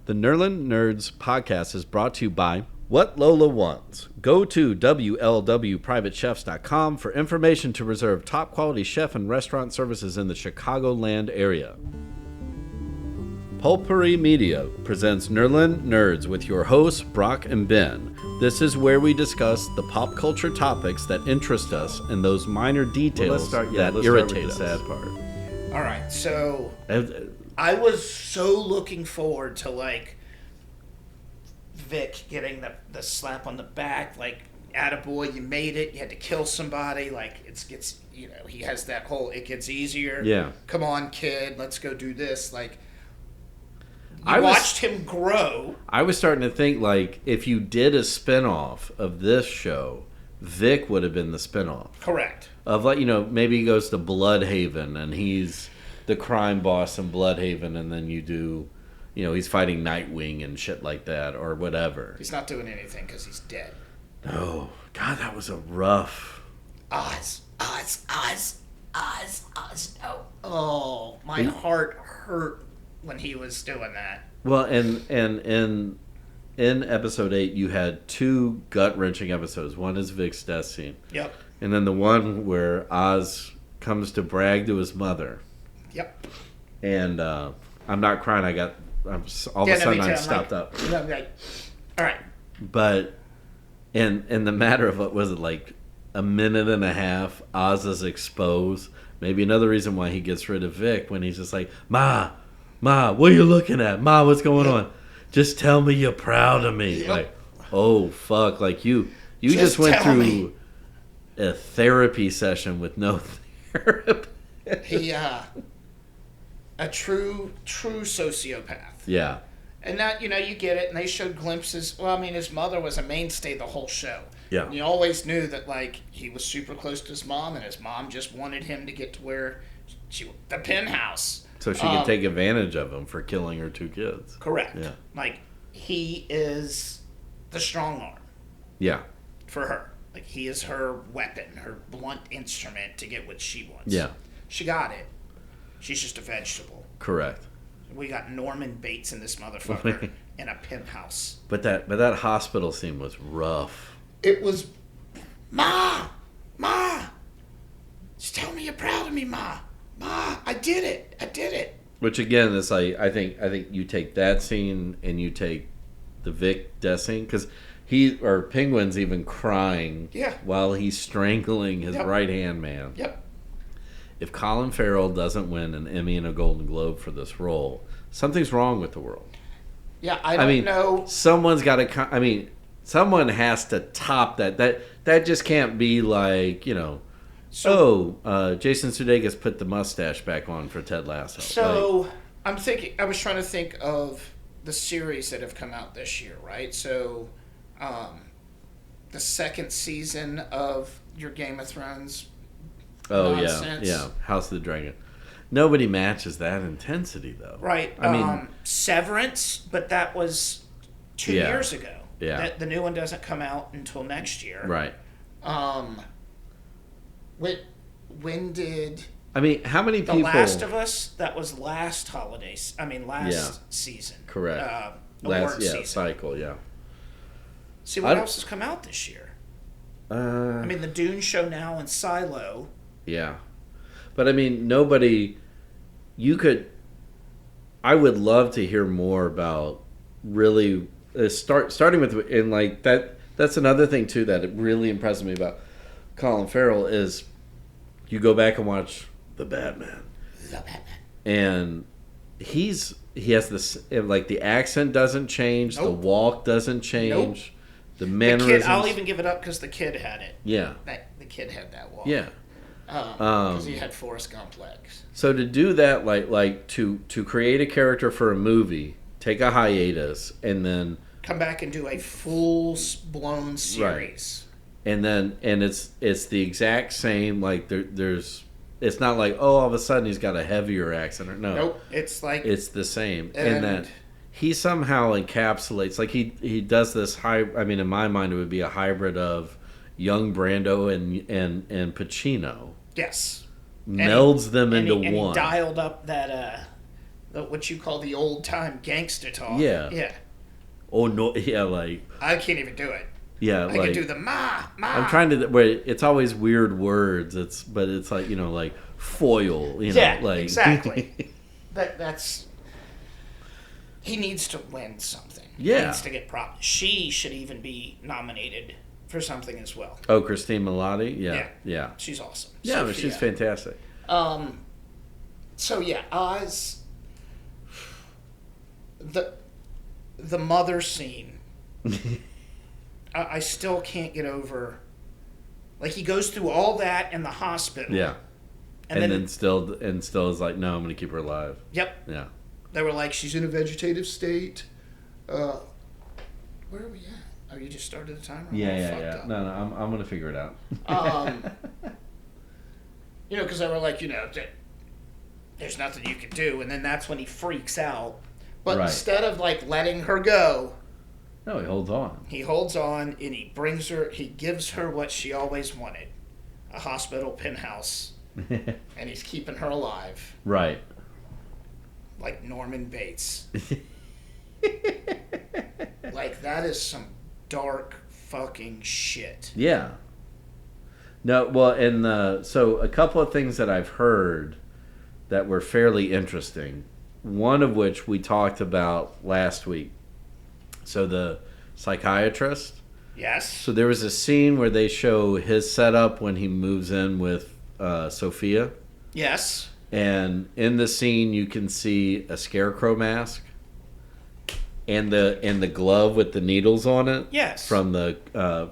The Nerlin Nerds podcast is brought to you by What Lola Wants. Go to WLWPrivateChefs.com for information to reserve top quality chef and restaurant services in the Chicagoland area. Pulpery Media presents Nerlin Nerds with your hosts, Brock and Ben. This is where we discuss the pop culture topics that interest us and those minor details that irritate us. Sad part. All right, so I was so looking forward to Vic getting the slap on the back, attaboy, you made it, you had to kill somebody, he has that whole it gets easier. Yeah. Come on, kid, let's go do this. I watched him grow. I was starting to think, if you did a spinoff of this show, Vic would have been the spinoff. Correct. Of, maybe he goes to Bloodhaven and he's the crime boss in Bloodhaven, and then you do, he's fighting Nightwing and shit like that, or whatever. He's not doing anything because he's dead. Oh, God, that was a rough... Oz, no. Oh, my heart hurt when he was doing that. Well, and in episode 8, you had two gut-wrenching episodes. One is Vic's death scene. Yep. And then the one where Oz comes to brag to his mother. Yep. And I'm not crying. All of a sudden I stopped up. All right. But in the matter of, what was it, a minute and a half, Oz is exposed. Maybe another reason why he gets rid of Vic, when he's just like, Ma, what are you looking at? Ma, what's going on? Just tell me you're proud of me. Yep. Oh, fuck. You just went through a therapy session with no therapy. He, a true sociopath. Yeah. And that, you get it, and they showed glimpses. Well, his mother was a mainstay the whole show. Yeah. And you always knew that, he was super close to his mom, and his mom just wanted him to get to where the penthouse. So she could take advantage of him for killing her two kids. Correct. Yeah. He is the strong arm. Yeah. For her. He is her weapon, her blunt instrument to get what she wants. Yeah. She got it. She's just a vegetable. Correct. We got Norman Bates in this motherfucker in a penthouse. But that hospital scene was rough. It was, Ma, just tell me you're proud of me, Ma, I did it. Which again is I think you take that scene and you take the Vic death scene, because Penguin's even crying while he's strangling his right hand man. Yep. If Colin Farrell doesn't win an Emmy and a Golden Globe for this role, something's wrong with the world. Yeah, I don't know. Someone's got to. Someone has to top that. That just can't be Jason Sudeikis put the mustache back on for Ted Lasso. So I was trying to think of the series that have come out this year, right? So, the second season of your Game of Thrones. Oh, nonsense. yeah. House of the Dragon. Nobody matches that intensity, though. Right. Severance, but that was 2 years ago. Yeah. The new one doesn't come out until next year. Right. When did... how many people... The Last of Us, that was last season. Correct. Last season. Cycle, yeah. See, what else has come out this year? The Dune show now and Silo... Yeah. But nobody, I would love to hear more about really, starting with, and that's another thing too that it really impressed me about Colin Farrell is you go back and watch The Batman. And he has this, the accent doesn't change, the walk doesn't change, the mannerisms. I'll even give it up because the kid had it. Yeah. The kid had that walk. Yeah. Because he had Forrest Gump legs. So to do that, to create a character for a movie, take a hiatus, and then come back and do a full-blown series, right. and it's the exact same. There's it's not all of a sudden he's got a heavier accent or no. Nope, it's the same, and that he somehow encapsulates he does this in my mind it would be a hybrid of young Brando and Pacino. Yes. Melds them into and one. He dialed up that what you call the old time gangster talk. Yeah. Yeah. Oh no, yeah, like I can't even do it. yeah, I can do the ma. I'm trying to where it's always weird words. But it's like like foil. Yeah, like exactly. that's he needs to win something. Yeah. He needs to get She should even be nominated for something as well. Oh, Christine Milioti. Yeah. She's awesome. Yeah, but she's fantastic. So yeah, Oz. The mother scene. I still can't get over. Like he goes through all that in the hospital. Yeah. And then still is like, no, I'm going to keep her alive. Yep. Yeah. They were like, she's in a vegetative state. Where are we at? Oh, you just started the timer? Yeah. No, I'm going to figure it out. Because they were like, there's nothing you can do. And then that's when he freaks out. But instead of like letting her go, no, he holds on. He holds on and he gives her what she always wanted, a hospital penthouse, and he's keeping her alive. Right. Like Norman Bates. Like that is some dark fucking shit. Yeah. No, well, and so a couple of things that I've heard that were fairly interesting. One of which we talked about last week. So the psychiatrist. Yes. So there was a scene where they show his setup when he moves in with Sophia. Yes. And in the scene, you can see a scarecrow mask and the glove with the needles on it. Yes. From the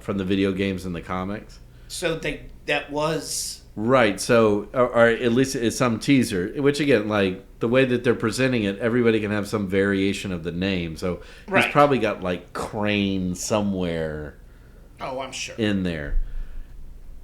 video games and the comics. So that was right. So or at least it's some teaser, which again, like the way that they're presenting it, everybody can have some variation of the name. So he's probably got like Crane somewhere. Oh, I'm sure in there.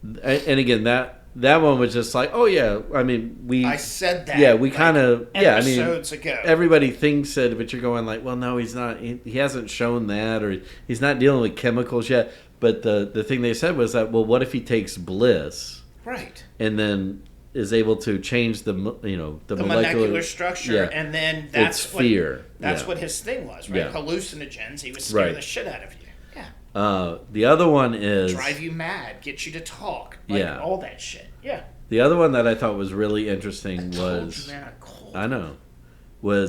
And again, that one was just like, oh yeah. I mean, I said that. Yeah, we kind of episodes ago. Everybody thinks it, but you're going like, well, no, he's not. He hasn't shown that, or he's not dealing with chemicals yet. But the thing they said was that, well, what if he takes Bliss, right, and then is able to change the molecular structure, and then that's fear. That's what his thing was, right? Yeah. Hallucinogens. He would scare the shit out of you. Yeah. The other one is drive you mad, get you to talk, all that shit. Yeah. The other one that I thought was really interesting was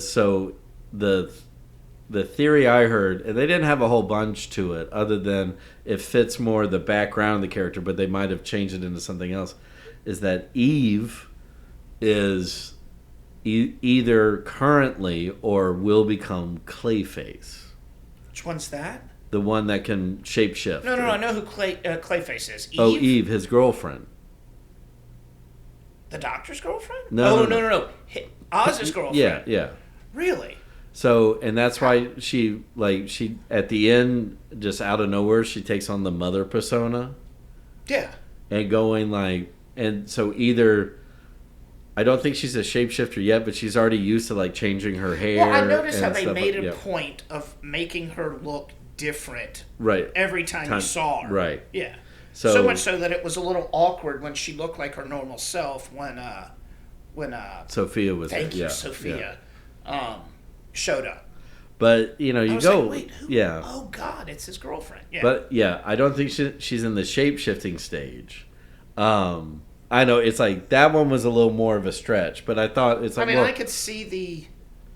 so the theory I heard, and they didn't have a whole bunch to it other than it fits more the background of the character, but they might have changed it into something else, is that Eve is either currently or will become Clayface. Which one's that? The one that can shapeshift. No, I know who Clayface is. Eve? Oh, Eve, his girlfriend. The doctor's girlfriend? No. Oz's girlfriend. Yeah. Really? So, and that's why she at the end, just out of nowhere, she takes on the mother persona. Yeah. And going and so either, I don't think she's a shapeshifter yet, but she's already used to changing her hair. Well, I noticed how they made a point of making her look different. Right. Every time you saw her. Right. Yeah. So much so that it was a little awkward when she looked like her normal self when Sophia was thank you, Sophia. Yeah. Showed up. But you go, like, wait, who? Yeah. Oh God, it's his girlfriend. Yeah. But yeah, I don't think she's in the shape shifting stage. I know it's like that one was a little more of a stretch, but I thought it's like. I could see the.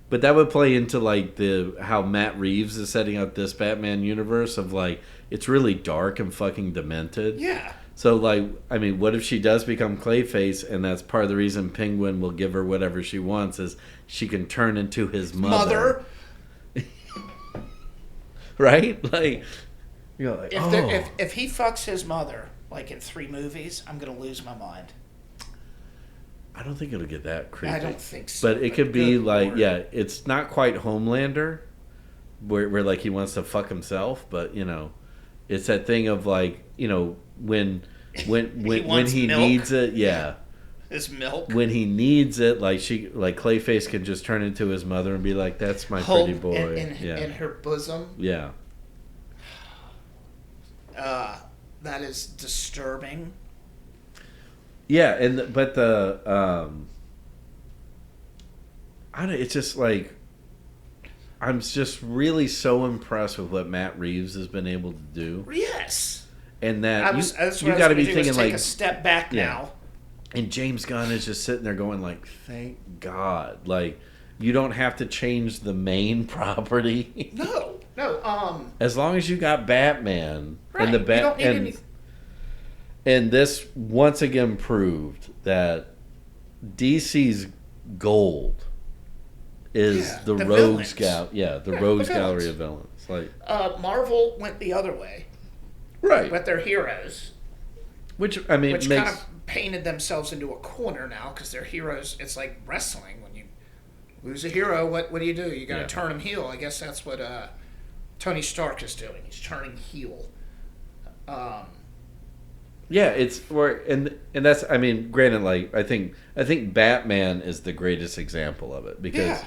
But that would play into how Matt Reeves is setting up this Batman universe of it's really dark and fucking demented. Yeah. So what if she does become Clayface, and that's part of the reason Penguin will give her whatever she wants is she can turn into his mother. Right? If he fucks his mother in 3 movies, I'm gonna lose my mind. I don't think it'll get that creepy. I don't think so. But it could be it's not quite Homelander, where he wants to fuck himself, but it's that thing of when he needs it, yeah. His milk. When he needs it, Clayface can just turn into his mother and be like, "That's my pretty boy." In her bosom. Yeah. That is disturbing. Yeah, but it's just like I'm just really so impressed with what Matt Reeves has been able to do. Yes. And that that's you what got to I was be gonna do, thinking is like take a step back now. And James Gunn is just sitting there going like, thank God. Like, you don't have to change the main property. No. As long as you got Batman right. and the You don't need and this once again proved that DC's gold is the rogues rogues gallery of villains. Like Marvel went the other way, right? With their heroes, which I mean, which makes, kind of painted themselves into a corner now because their heroes. It's like wrestling. When you lose a hero, what do? You got to turn him heel. I guess that's what Tony Stark is doing. He's turning heel. Yeah, it's where and that's I mean, granted, like I think Batman is the greatest example of it because,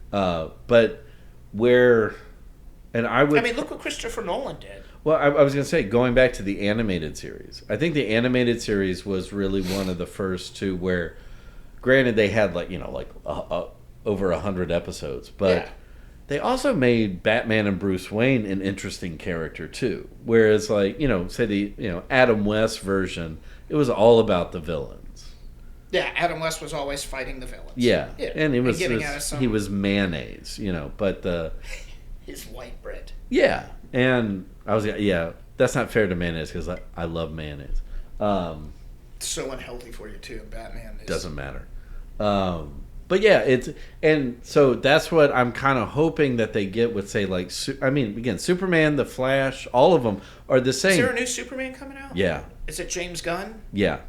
but where, and I mean, look what Christopher Nolan did. Well, I was gonna say going back to the animated series, I think the animated series was really one of the first two where, granted, they had over 100 episodes, but. They also made Batman and Bruce Wayne an interesting character too. Whereas, like, say the Adam West version, it was all about the villains. Yeah, Adam West was always fighting the villains. Yeah. And he was mayonnaise, but his white bread. Yeah, and I was that's not fair to mayonnaise because I love mayonnaise. So unhealthy for you too. Batman doesn't matter. But yeah, and so that's what I'm kind of hoping that they get with, say, like, again, Superman, The Flash, all of them are the same. Is there a new Superman coming out? Yeah. Is it James Gunn? Yeah.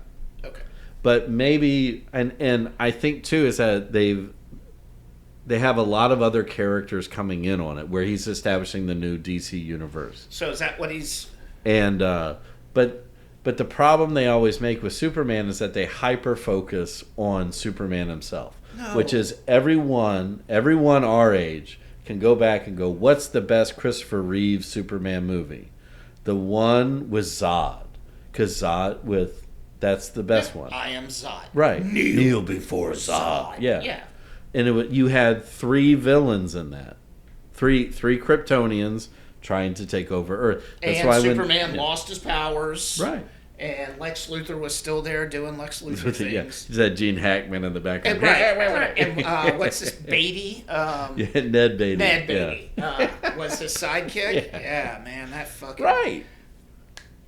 Okay. But maybe, and I think too is that they have a lot of other characters coming in on it, where he's establishing the new DC universe. So is that what he's? And but the problem they always make with Superman is that they hyper focus on Superman himself. No. Which is everyone our age can go back and go, what's the best Christopher Reeve Superman movie? The one with Zod. Because that's the best one. I am Zod. Right. Kneel before Zod. Yeah. And you had 3 villains in that. Three Kryptonians trying to take over Earth. That's and why Superman lost his powers. Right. And Lex Luthor was still there doing Lex Luthor things. Yeah, he's that Gene Hackman in the background. Right. And what's this, Beatty? Ned Beatty. Ned Beatty was his sidekick. Yeah, man, that fucking... Right.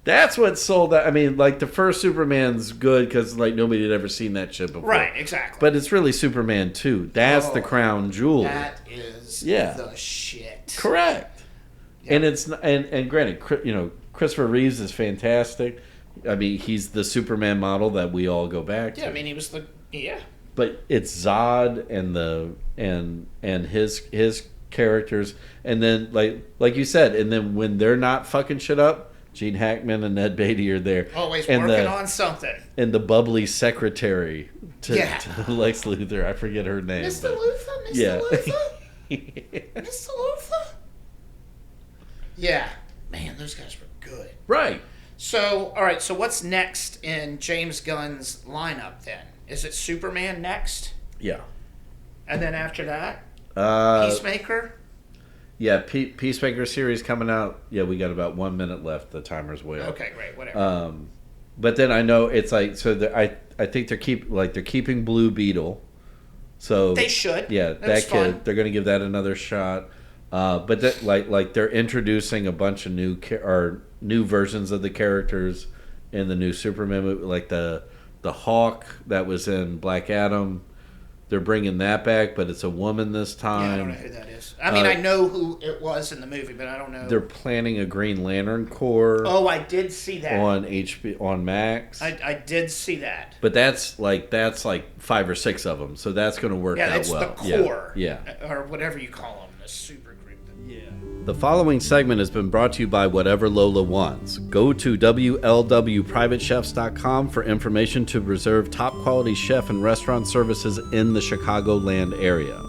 That's what sold that. I mean, like, the first Superman's good because, like, nobody had ever seen that shit before. Right, exactly. But it's really Superman 2. That's the crown jewel. That is the shit. Correct. Yep. And it's and granted, Christopher Reeves is fantastic. I mean, he's the Superman model that we all go back to. Yeah, I mean, he was But it's Zod and his characters, and then like you said, and then when they're not fucking shit up, Gene Hackman and Ned Beatty are there, always working on something. And the bubbly secretary to Lex Luthor, I forget her name. Mr. Luthor, Mr. Luthor. Yeah, man, those guys were good. Right. So, all right. So, what's next in James Gunn's lineup then? Is it Superman next? Yeah. And then after that, Peacemaker. Yeah, Peacemaker series coming out. Yeah, we got about 1 minute left. The timer's way up. Okay, great. Whatever. But then I know it's like I think they're keeping Blue Beetle. So they should. Yeah, that kid. They're going to give that another shot. But that, like they're introducing a bunch of new versions of the characters in the new Superman movie, like the Hawk that was in Black Adam. They're bringing that back, but it's a woman this time. Yeah, I don't know who that is. I mean, I know who it was in the movie, but I don't know. They're planning a Green Lantern Corps. Oh, I did see that on Max. I did see that. But that's like 5 or 6 of them, so that's going to work out well. Yeah, that's the core. Yeah, or whatever you call them, the super group. Yeah. The following segment has been brought to you by Whatever Lola Wants. Go to WLWPrivateChefs.com for information to reserve top quality chef and restaurant services in the Chicagoland area.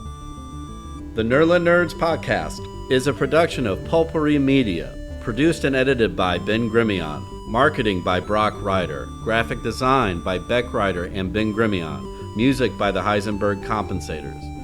The Nerlin Nerds podcast is a production of Pulpery Media, produced and edited by Ben Grimion, marketing by Brock Ryder, graphic design by Beck Ryder and Ben Grimion, music by the Heisenberg Compensators.